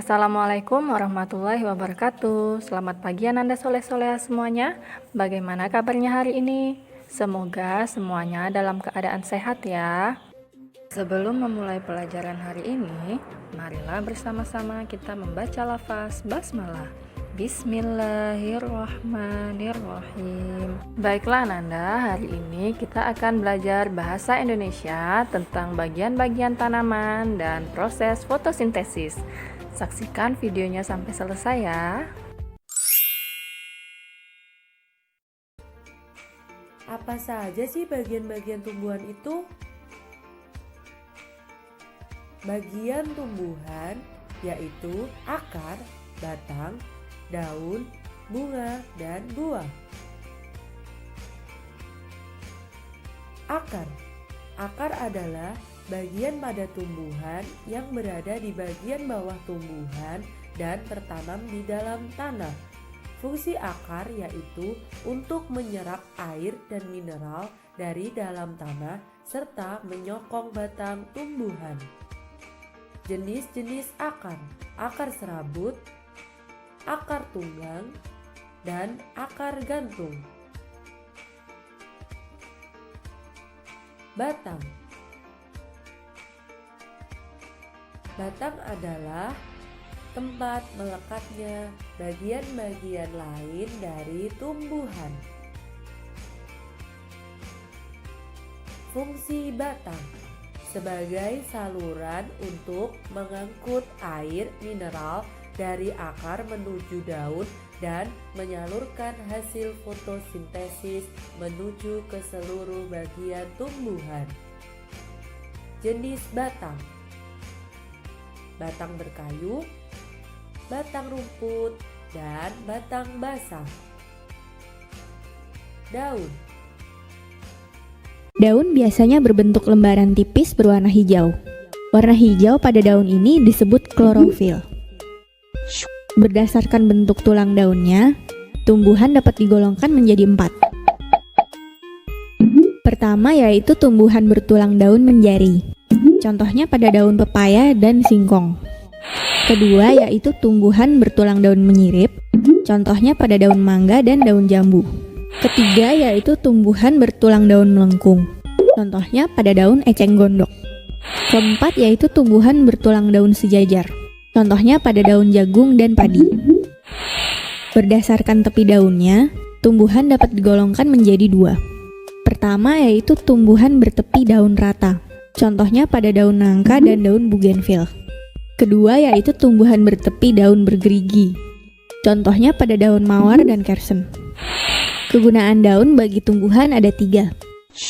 Assalamualaikum warahmatullahi wabarakatuh. Selamat pagi Ananda soleh-soleh semuanya. Bagaimana kabarnya hari ini? Semoga semuanya dalam keadaan sehat ya. Sebelum memulai pelajaran hari ini, marilah bersama-sama kita membaca lafaz basmalah. Bismillahirrahmanirrahim. Baiklah Ananda, hari ini kita akan belajar bahasa Indonesia tentang bagian-bagian tanaman dan proses fotosintesis. Saksikan videonya sampai selesai ya. Apa saja sih bagian-bagian tumbuhan itu? Bagian tumbuhan yaitu akar, batang, daun, bunga, dan buah. Akar adalah bagian pada tumbuhan yang berada di bagian bawah tumbuhan dan tertanam di dalam tanah. Fungsi akar yaitu untuk menyerap air dan mineral dari dalam tanah serta menyokong batang tumbuhan. Jenis-jenis akar serabut, akar tunggang, dan akar gantung. Batang adalah tempat melekatnya bagian-bagian lain dari tumbuhan. Fungsi batang sebagai saluran untuk mengangkut air mineral dari akar menuju daun dan menyalurkan hasil fotosintesis menuju ke seluruh bagian tumbuhan. Jenis batang: batang berkayu, batang rumput, dan batang basah. Daun biasanya berbentuk lembaran tipis berwarna hijau. Warna hijau pada daun ini disebut klorofil. Berdasarkan bentuk tulang daunnya, tumbuhan dapat digolongkan menjadi 4. Pertama yaitu tumbuhan bertulang daun menjari. Contohnya pada daun pepaya dan singkong. Kedua yaitu tumbuhan bertulang daun menyirip. Contohnya pada daun mangga dan daun jambu. Ketiga yaitu tumbuhan bertulang daun melengkung. Contohnya pada daun eceng gondok. Keempat yaitu tumbuhan bertulang daun sejajar. Contohnya pada daun jagung dan padi. Berdasarkan tepi daunnya, tumbuhan dapat digolongkan menjadi 2. Pertama yaitu tumbuhan bertepi daun rata. Contohnya pada daun nangka dan daun bougainville. Kedua yaitu tumbuhan bertepi daun bergerigi. Contohnya pada daun mawar dan kersen. Kegunaan daun bagi tumbuhan ada 3,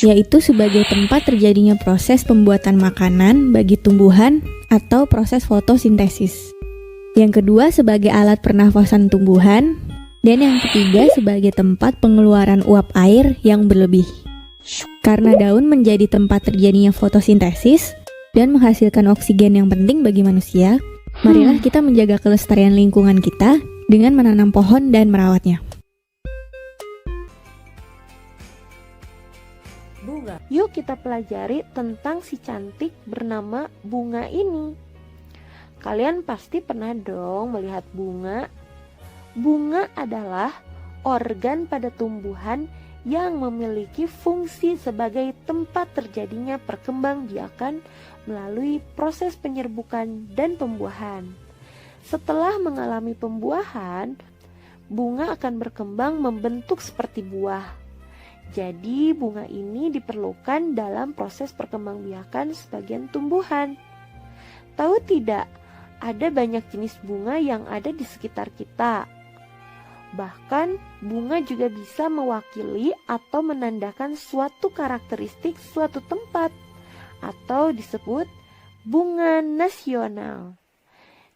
yaitu sebagai tempat terjadinya proses pembuatan makanan bagi tumbuhan atau proses fotosintesis. Yang kedua sebagai alat pernafasan tumbuhan, dan yang ketiga sebagai tempat pengeluaran uap air yang berlebih. Karena daun menjadi tempat terjadinya fotosintesis dan menghasilkan oksigen yang penting bagi manusia, marilah kita menjaga kelestarian lingkungan kita dengan menanam pohon dan merawatnya. Bunga. Yuk kita pelajari tentang si cantik bernama bunga ini. Kalian pasti pernah dong melihat bunga. Bunga adalah organ pada tumbuhan yang memiliki fungsi sebagai tempat terjadinya perkembangbiakan melalui proses penyerbukan dan pembuahan. Setelah mengalami pembuahan, bunga akan berkembang membentuk seperti buah. Jadi bunga ini diperlukan dalam proses perkembangbiakan sebagian tumbuhan. Tahu tidak, ada banyak jenis bunga yang ada di sekitar kita. Bahkan bunga juga bisa mewakili atau menandakan suatu karakteristik suatu tempat atau disebut bunga nasional.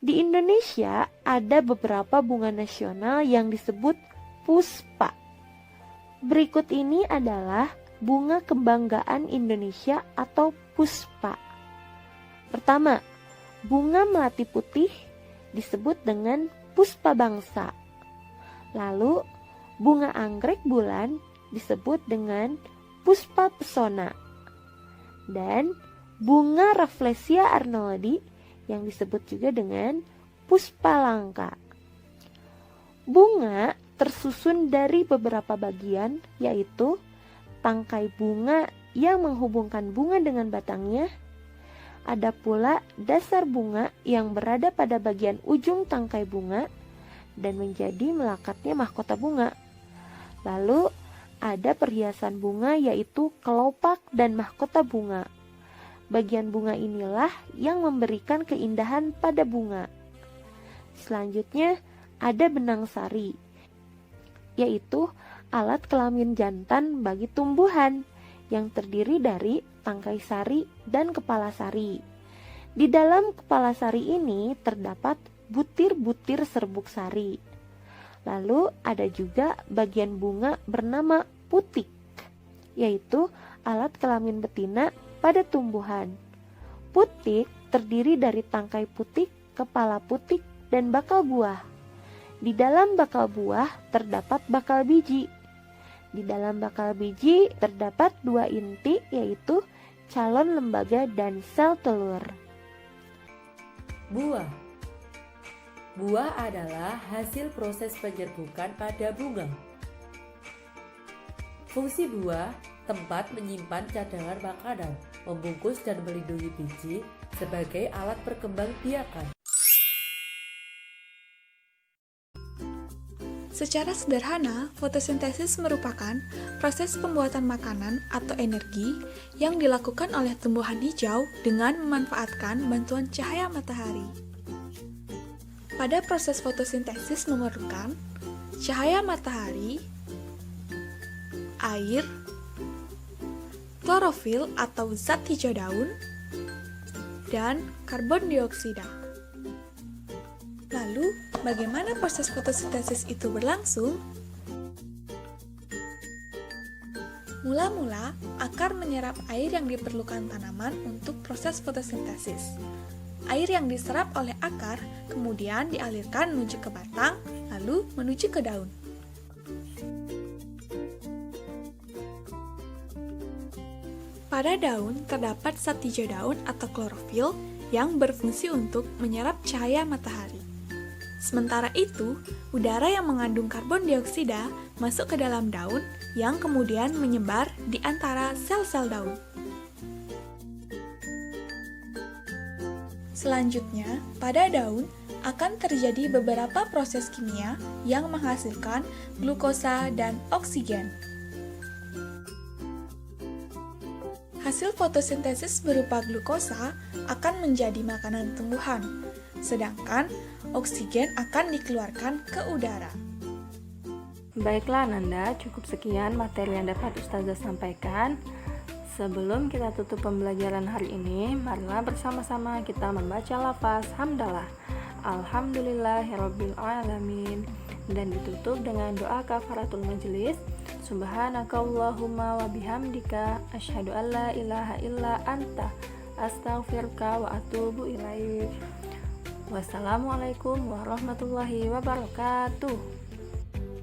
Di Indonesia ada beberapa bunga nasional yang disebut puspa. Berikut ini adalah bunga kebanggaan Indonesia atau puspa. Pertama, bunga melati putih disebut dengan puspa bangsa. Lalu, bunga anggrek bulan disebut dengan puspa pesona. Dan bunga Rafflesia arnoldi yang disebut juga dengan puspalangka. Bunga tersusun dari beberapa bagian, yaitu tangkai bunga yang menghubungkan bunga dengan batangnya. Ada pula dasar bunga yang berada pada bagian ujung tangkai bunga dan menjadi melekatnya mahkota bunga. Lalu ada perhiasan bunga, yaitu kelopak dan mahkota bunga. Bagian bunga inilah yang memberikan keindahan pada bunga. Selanjutnya ada benang sari, yaitu alat kelamin jantan bagi tumbuhan yang terdiri dari tangkai sari dan kepala sari. Di dalam kepala sari ini terdapat butir-butir serbuk sari. Lalu ada juga bagian bunga bernama putik, yaitu alat kelamin betina pada tumbuhan. Putik terdiri dari tangkai putik, kepala putik, dan bakal buah. Di dalam bakal buah terdapat bakal biji. Di dalam bakal biji terdapat 2 inti, yaitu calon lembaga dan sel telur. Buah. Buah adalah hasil proses penyerbukan pada bunga. Fungsi buah, tempat menyimpan cadangan makanan, membungkus dan melindungi biji sebagai alat perkembangbiakan. Secara sederhana, fotosintesis merupakan proses pembuatan makanan atau energi yang dilakukan oleh tumbuhan hijau dengan memanfaatkan bantuan cahaya matahari. Pada proses fotosintesis memerlukan cahaya matahari, air, klorofil atau zat hijau daun, dan karbon dioksida. Lalu, bagaimana proses fotosintesis itu berlangsung? Mula-mula, akar menyerap air yang diperlukan tanaman untuk proses fotosintesis. Air yang diserap oleh akar kemudian dialirkan menuju ke batang, lalu menuju ke daun. Pada daun terdapat zat hijau daun atau klorofil yang berfungsi untuk menyerap cahaya matahari. Sementara itu, udara yang mengandung karbon dioksida masuk ke dalam daun yang kemudian menyebar di antara sel-sel daun. Selanjutnya, pada daun akan terjadi beberapa proses kimia yang menghasilkan glukosa dan oksigen. Hasil fotosintesis berupa glukosa akan menjadi makanan tumbuhan, sedangkan oksigen akan dikeluarkan ke udara. Baiklah Nanda, cukup sekian materi yang dapat Ustazah sampaikan. Sebelum kita tutup pembelajaran hari ini, marilah bersama-sama kita membaca lafaz hamdalah. Alhamdulillahirabbil alamin, dan ditutup dengan doa kafaratul majelis. Subhanakallahumma wa bihamdika asyhadu an la ilaha illa anta astaghfiruka wa atubu ilaik. Wassalamualaikum warahmatullahi wabarakatuh.